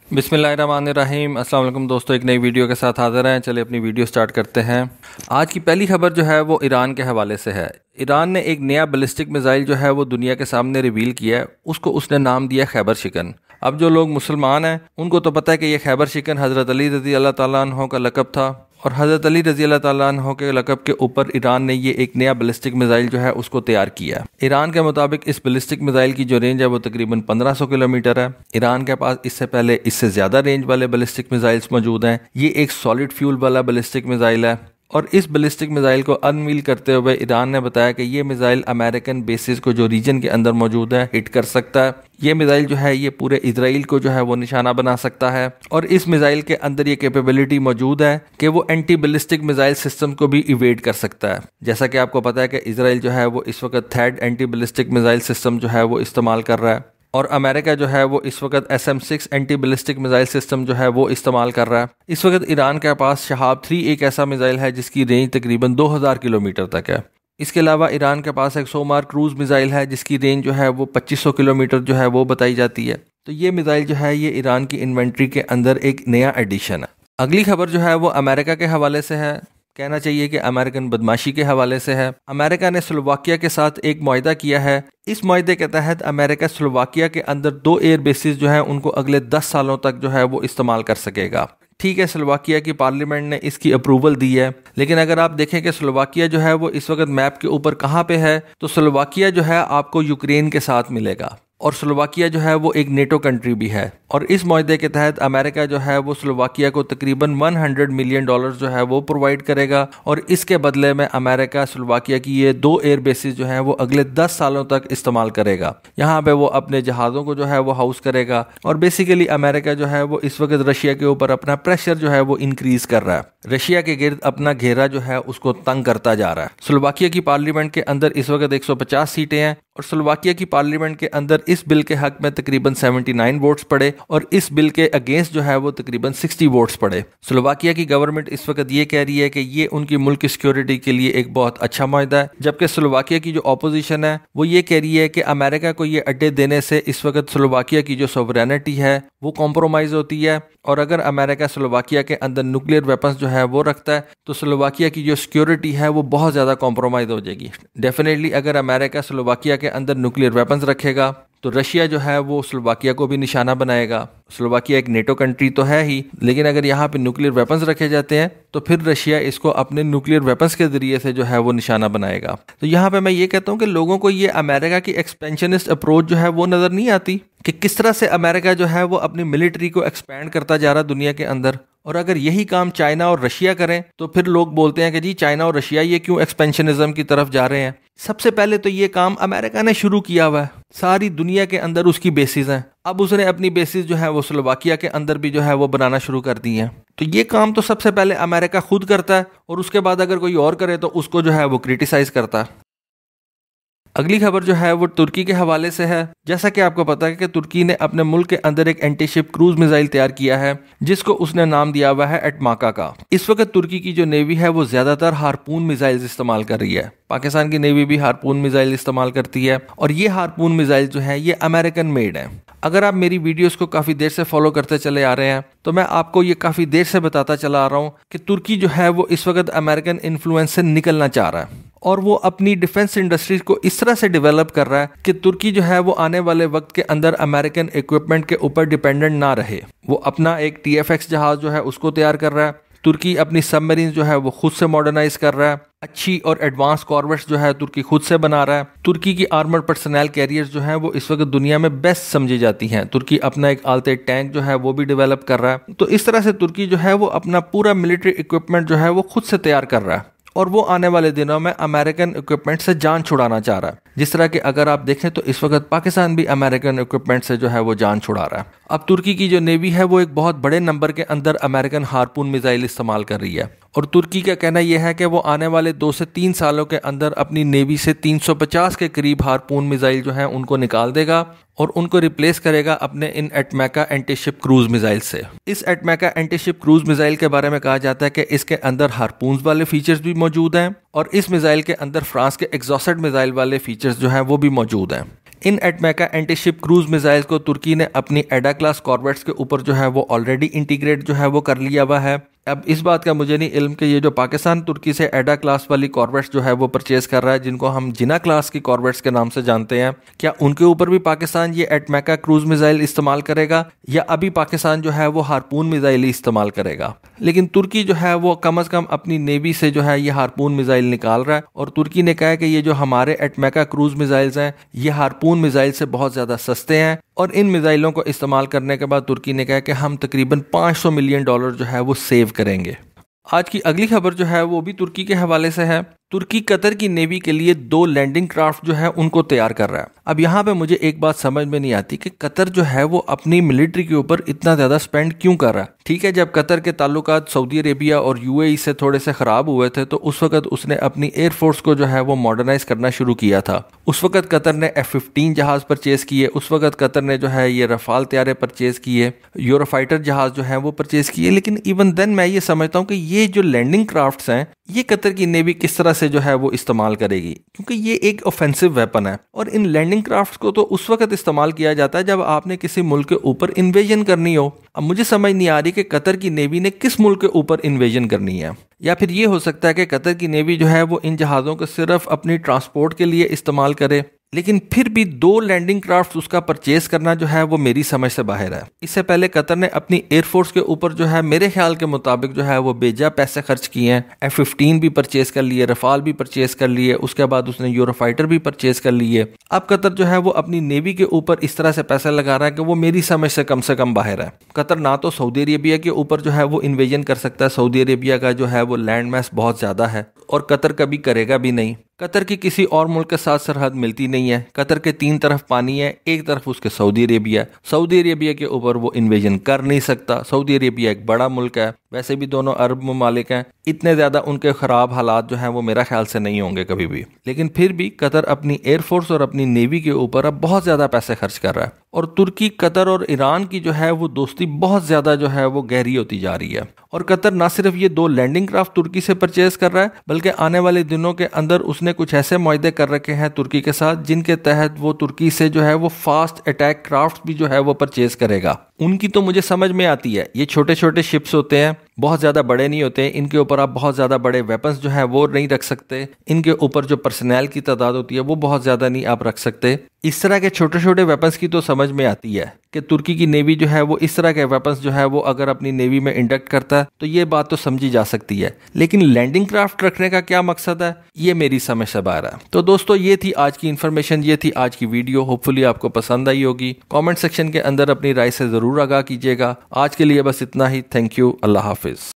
बिस्मिल्लाहिर्रहमानिर्रहीम। अस्सलाम वालेकुम दोस्तों, एक नई वीडियो के साथ हाज़िर हैं। चलिए अपनी वीडियो स्टार्ट करते हैं। आज की पहली खबर जो है वो ईरान के हवाले से है। ईरान ने एक नया बैलिस्टिक मिसाइल जो है वो दुनिया के सामने रिवील किया है। उसको उसने नाम दिया खैबर शिकन। अब जो लोग मुसलमान हैं उनको तो पता है कि ये खैबर शिकन हज़रत अली रज़ी अल्लाह ताला अन्हो का लक़ब था, और हज़रत अली रज़ी अल्लाह ताला अन्हो के लक़ब के ऊपर ईरान ने ये एक नया बैलिस्टिक मिसाइल जो है उसको तैयार किया। ईरान के मुताबिक इस बैलिस्टिक मिसाइल की जो रेंज है वो तकरीबन 1500 किलोमीटर है। ईरान के पास इससे पहले इससे ज़्यादा रेंज वाले बैलिस्टिक मिसाइल्स मौजूद हैं। ये एक सॉलिड फ्यूल वाला बैलिस्टिक मिसाइल है, और इस बैलिस्टिक मिसाइल को अनवील करते हुए ईरान ने बताया कि ये मिसाइल अमेरिकन बेसिस को जो रीजन के अंदर मौजूद है हिट कर सकता है। ये मिसाइल जो है ये पूरे इजराइल को जो है वो निशाना बना सकता है, और इस मिसाइल के अंदर ये कैपेबिलिटी मौजूद है कि वो एंटी बैलिस्टिक मिसाइल सिस्टम को भी इवेड कर सकता है। जैसा कि आपको पता है कि इजराइल जो है वो इस वक्त third anti ballistic missile system जो है वो इस्तेमाल कर रहा है, और अमेरिका जो है वो इस वक्त SM-6 anti ballistic missile system जो है वो इस्तेमाल कर रहा है। इस वक्त ईरान के पास शहाब-3 एक ऐसा मिसाइल है जिसकी रेंज तकरीबन 2000 किलोमीटर तक है। इसके अलावा ईरान के पास एक सोमार क्रूज मिसाइल है जिसकी रेंज जो है वो 2500 किलोमीटर जो है वो बताई जाती है। तो ये मिसाइल जो है ये ईरान की इन्वेंट्री के अंदर एक नया एडिशन है। अगली खबर जो है वो अमेरिका के हवाले से है। कहना चाहिए कि अमेरिकन बदमाशी के हवाले से है। अमेरिका ने स्लोवाकिया के साथ एक मुआहदा किया है। इस मुआहदे के तहत अमेरिका स्लोवाकिया के अंदर 2 एयर बेसिस जो है उनको अगले 10 सालों तक जो है वो इस्तेमाल कर सकेगा। ठीक है, स्लोवाकिया की पार्लियामेंट ने इसकी अप्रूवल दी है, लेकिन अगर आप देखें कि स्लोवाकिया जो है वो इस वक्त मैप के ऊपर कहाँ पे है, तो स्लोवाकिया जो है आपको यूक्रेन के साथ मिलेगा, और स्लोवाकिया जो है वो एक नेटो कंट्री भी है। और इस मुआहदे के तहत अमेरिका जो है वो स्लोवाकिया को तकरीबन $100 मिलियन जो है वो प्रोवाइड करेगा, और इसके बदले में अमेरिका स्लोवाकिया की ये 2 एयर बेसिस जो है वो अगले 10 सालों तक इस्तेमाल करेगा। यहाँ पे वो अपने जहाज़ों को जो है वो हाउस करेगा, और बेसिकली अमेरिका जो है वो इस वक्त रशिया के ऊपर अपना प्रेशर जो है वो इंक्रीज कर रहा है। रशिया के गिर्द अपना घेरा जो है उसको तंग करता जा रहा है। स्लोवाकिया की पार्लियामेंट के अंदर इस वक्त 150 सीटें हैं, और स्लोवाकिया की पार्लियामेंट के अंदर इस बिल के हक में तकरीबन 79 वोट्स पड़े, और इस बिल के अगेंस्ट जो है वो तकरीबन 60 वोट्स पड़े। स्लोवाकिया की गवर्नमेंट इस वक्त ये कह रही है कि ये उनकी मुल्क की सिक्योरिटी के लिए एक बहुत अच्छा मुआहदा है, जबकि स्लोवाकिया की जो ऑपोजिशन है वो ये कह रही है कि अमेरिका को ये अड्डे देने से इस वक्त स्लोवाकिया की जो सोवरेनिटी है वो कॉम्प्रोमाइज होती है, और अगर अमेरिका स्लोवाकिया के अंदर न्यूक्लियर वेपन्स जो है वो रखता है तो स्लोवाकिया की जो सिक्योरिटी है वो बहुत ज़्यादा कॉम्प्रोमाइज हो जाएगी। डेफिनेटली अगर अमेरिका स्लोवाकिया के अंदर न्यूक्लियर वेपन्स रखेगा तो रशिया जो है वो स्लोवाकिया को भी निशाना बनाएगा। स्लोवाकिया एक नेटो कंट्री तो है ही, लेकिन अगर यहाँ पे न्यूक्लियर वेपन्स रखे जाते हैं तो फिर रशिया इसको अपने न्यूक्लियर वेपन्स के जरिए से जो है वो निशाना बनाएगा। तो यहाँ पे मैं ये कहता हूँ कि लोगों को ये अमेरिका की एक्सपेंशनिस्ट अप्रोच जो है वो नज़र नहीं आती कि किस तरह से अमेरिका जो है वो अपनी मिलिट्री को एक्सपैंड करता जा रहा दुनिया के अंदर। और अगर यही काम चाइना और रशिया करें तो फिर लोग बोलते हैं कि जी चाइना और रशिया ये क्यों एक्सपेंशनिज्म की तरफ जा रहे हैं। सबसे पहले तो ये काम अमेरिका ने शुरू किया हुआ है, सारी दुनिया के अंदर उसकी बेसिस हैं। अब उसने अपनी बेसिस जो है वो स्लोवाकिया के अंदर भी जो है वो बनाना शुरू कर दी है। तो ये काम तो सबसे पहले अमेरिका खुद करता है, और उसके बाद अगर कोई और करे तो उसको जो है वो क्रिटिसाइज करता है। अगली खबर जो है वो तुर्की के हवाले से है। जैसा कि आपको पता है कि तुर्की ने अपने मुल्क के अंदर एक एंटीशिप क्रूज मिसाइल तैयार किया है जिसको उसने नाम दिया हुआ है एटमाका का। इस वक्त तुर्की की जो नेवी है वो ज्यादातर हारपून मिसाइल इस्तेमाल कर रही है। पाकिस्तान की नेवी भी हारपून मिसाइल इस्तेमाल करती है, और ये हारपून मिसाइल जो है ये अमेरिकन मेड है। अगर आप मेरी वीडियोस को काफ़ी देर से फॉलो करते चले आ रहे हैं तो मैं आपको ये काफ़ी देर से बताता चला आ रहा हूँ कि तुर्की जो है वो इस वक्त अमेरिकन इन्फ्लुएंस से निकलना चाह रहा है, और वो अपनी डिफेंस इंडस्ट्रीज को इस तरह से डेवलप कर रहा है कि तुर्की जो है वो आने वाले वक्त के अंदर अमेरिकन इक्विपमेंट के ऊपर डिपेंडेंट ना रहे। वो अपना एक TFX जहाज जो है उसको तैयार कर रहा है। तुर्की अपनी सबमरीन जो है वो खुद से मॉडर्नाइज कर रहा है। अच्छी और एडवांस कॉर्वेट्स जो है तुर्की खुद से बना रहा है। तुर्की की आर्मर्ड पर्सनल कैरियर्स जो है वो इस वक्त दुनिया में बेस्ट समझी जाती हैं। तुर्की अपना एक आलते टैंक जो है वो भी डेवलप कर रहा है। तो इस तरह से तुर्की जो है वो अपना पूरा मिलिट्री इक्विपमेंट जो है वो खुद से तैयार कर रहा है, और वो आने वाले दिनों में अमेरिकन इक्विपमेंट से जान छुड़ाना चाह रहा है। जिस तरह कि अगर आप देखें तो इस वक्त पाकिस्तान भी अमेरिकन इक्विपमेंट से जो है वो जान छुड़ा रहा है। अब तुर्की की जो नेवी है वो एक बहुत बड़े नंबर के अंदर अमेरिकन हारपून मिसाइल इस्तेमाल कर रही है, और तुर्की का कहना यह है कि वो आने वाले 2 से 3 सालों के अंदर अपनी नेवी से 350 के करीब हारपून मिसाइल जो है उनको निकाल देगा, और उनको रिप्लेस करेगा अपने इन एटमैका एंटीशिप क्रूज मिसाइल से। इस एटमैका एंटीशिप क्रूज मिसाइल के बारे में कहा जाता है कि इसके अंदर हारपून्स वाले फीचर्स भी मौजूद हैं, और इस मिसाइल के अंदर फ्रांस के एग्जॉस्टेड मिसाइल वाले फीचर्स जो हैं वो भी मौजूद हैं। इन एटमेका एंटी शिप क्रूज मिसाइल्स को तुर्की ने अपनी एडा क्लास कॉर्वेट्स के ऊपर जो है वो ऑलरेडी इंटीग्रेट जो है वो कर लिया हुआ है। अब इस बात का मुझे नहीं इल्म कि ये जो पाकिस्तान तुर्की से एडा क्लास वाली कॉर्वेट्स जो है वो परचेज कर रहा है, जिनको हम जिना क्लास की कॉर्वेट्स के नाम से जानते हैं, क्या उनके ऊपर भी पाकिस्तान ये एटमेका क्रूज मिसाइल इस्तेमाल करेगा या अभी पाकिस्तान जो है वो हारपून मिसाइल ही इस्तेमाल करेगा? लेकिन तुर्की जो है वो कम अज कम अपनी नेवी से जो है ये हारपून मिसाइल निकाल रहा है और तुर्की ने कहा है कि ये जो हमारे एटमेका क्रूज मिसाइल्स हैं ये हारपून मिसाइल से बहुत ज़्यादा सस्ते हैं और इन मिसाइलों को इस्तेमाल करने के बाद तुर्की ने कहा कि हम तकरीबन $500 मिलियन जो है वो सेव करेंगे। आज की अगली खबर जो है वो भी तुर्की के हवाले से है। तुर्की कतर की नेवी के लिए 2 लैंडिंग क्राफ्ट जो है उनको तैयार कर रहा है। अब यहाँ पे मुझे एक बात समझ में नहीं आती कि कतर जो है वो अपनी मिलिट्री के ऊपर इतना ज़्यादा स्पेंड क्यों कर रहा है। ठीक है, जब कतर के ताल्लुकात सऊदी अरेबिया और यूएई से थोड़े से ख़राब हुए थे तो उस वक्त उसने अपनी एयरफोर्स को जो है वो मॉडर्नाइज करना शुरू किया था। उस वक्त कतर ने F-15 जहाज़ परचेज़ किए, उस वक्त कतर ने जो है ये रफाल तैयारे परचेज़ किए, यूरोफाइटर जहाज़ जो है वो परचेज़ किए। लेकिन इवन देन मैं ये समझता हूँ कि ये जो लैंडिंग क्राफ्ट्स हैं ये कतर की नेवी किस तरह से जो है वो इस्तेमाल करेगी, क्योंकि ये एक ऑफेंसिव वेपन है और इन लैंडिंग क्राफ्ट्स को तो उस वक्त इस्तेमाल किया जाता है जब आपने किसी मुल्क के ऊपर इन्वेजन करनी हो। अब मुझे समझ नहीं आ रही कि कतर की नेवी ने किस मुल्क के ऊपर इन्वेजन करनी है, या फिर ये हो सकता है कि कतर की नेवी जो है वो इन जहाज़ों को सिर्फ अपनी ट्रांसपोर्ट के लिए इस्तेमाल करे। लेकिन फिर भी 2 लैंडिंग क्राफ्ट उसका परचेज करना जो है वो मेरी समझ से बाहर है। इससे पहले कतर ने अपनी एयरफोर्स के ऊपर जो है मेरे ख्याल के मुताबिक जो है वो बेजा पैसे खर्च किए हैं। F-15 भी परचेज कर लिए, रफाल भी परचेज कर लिए, उसके बाद उसने यूरोफाइटर भी परचेज कर लिए। अब कतर जो है वो अपनी नेवी के ऊपर इस तरह से पैसा लगा रहा है कि वो मेरी समझ से कम बाहर है। कतर ना तो सऊदी अरेबिया के ऊपर जो है वो इन्वेजन कर सकता है, सऊदी अरेबिया का जो है वो लैंड मैस बहुत ज़्यादा है और कतर कभी करेगा भी नहीं। कतर की किसी और मुल्क के साथ सरहद मिलती नहीं है। कतर के 3 तरफ पानी है, एक तरफ उसके सऊदी अरेबिया। सऊदी अरेबिया के ऊपर वो इन्वेजन कर नहीं सकता। सऊदी अरेबिया एक बड़ा मुल्क है, वैसे भी दोनों अरब ममालिक हैं, इतने ज़्यादा उनके ख़राब हालात जो हैं वो मेरा ख्याल से नहीं होंगे कभी भी। लेकिन फिर भी कतर अपनी एयरफोर्स और अपनी नेवी के ऊपर अब बहुत ज़्यादा पैसे खर्च कर रहा है और तुर्की, कतर और ईरान की जो है वो दोस्ती बहुत ज़्यादा जो है वो गहरी होती जा रही है। और कतर ना सिर्फ ये 2 लैंडिंग क्राफ्ट तुर्की से परचेज कर रहा है, बल्कि आने वाले दिनों के अंदर उसने कुछ ऐसे मुआहदे कर रखे हैं तुर्की के साथ जिनके तहत वो तुर्की से जो है वो फास्ट अटैक क्राफ्ट भी जो है वो परचेज करेगा। उनकी तो मुझे समझ में आती है, ये छोटे छोटे शिप्स होते हैं, बहुत ज़्यादा बड़े नहीं होते, इनके ऊपर आप बहुत ज़्यादा बड़े वेपन्स जो है वो नहीं रख सकते, इनके ऊपर जो पर्सनल की तादाद होती है वो बहुत ज़्यादा नहीं आप रख सकते। इस तरह के छोटे छोटे वेपन्स की तो समझ में आती है कि तुर्की की नेवी जो है वो इस तरह के वेपन्स जो है वो अगर अपनी नेवी में इंडक्ट करता है तो ये बात तो समझी जा सकती है। लेकिन लैंडिंग क्राफ्ट रखने का क्या मकसद है, ये मेरी समझ से बाहर है। तो दोस्तों ये थी आज की इन्फॉर्मेशन, ये थी आज की वीडियो। होपफुली आपको पसंद आई होगी। कमेंट सेक्शन के अंदर अपनी राय से ज़रूर आगाह कीजिएगा। आज के लिए बस इतना ही। Thank you. अल्लाह हाफिज़।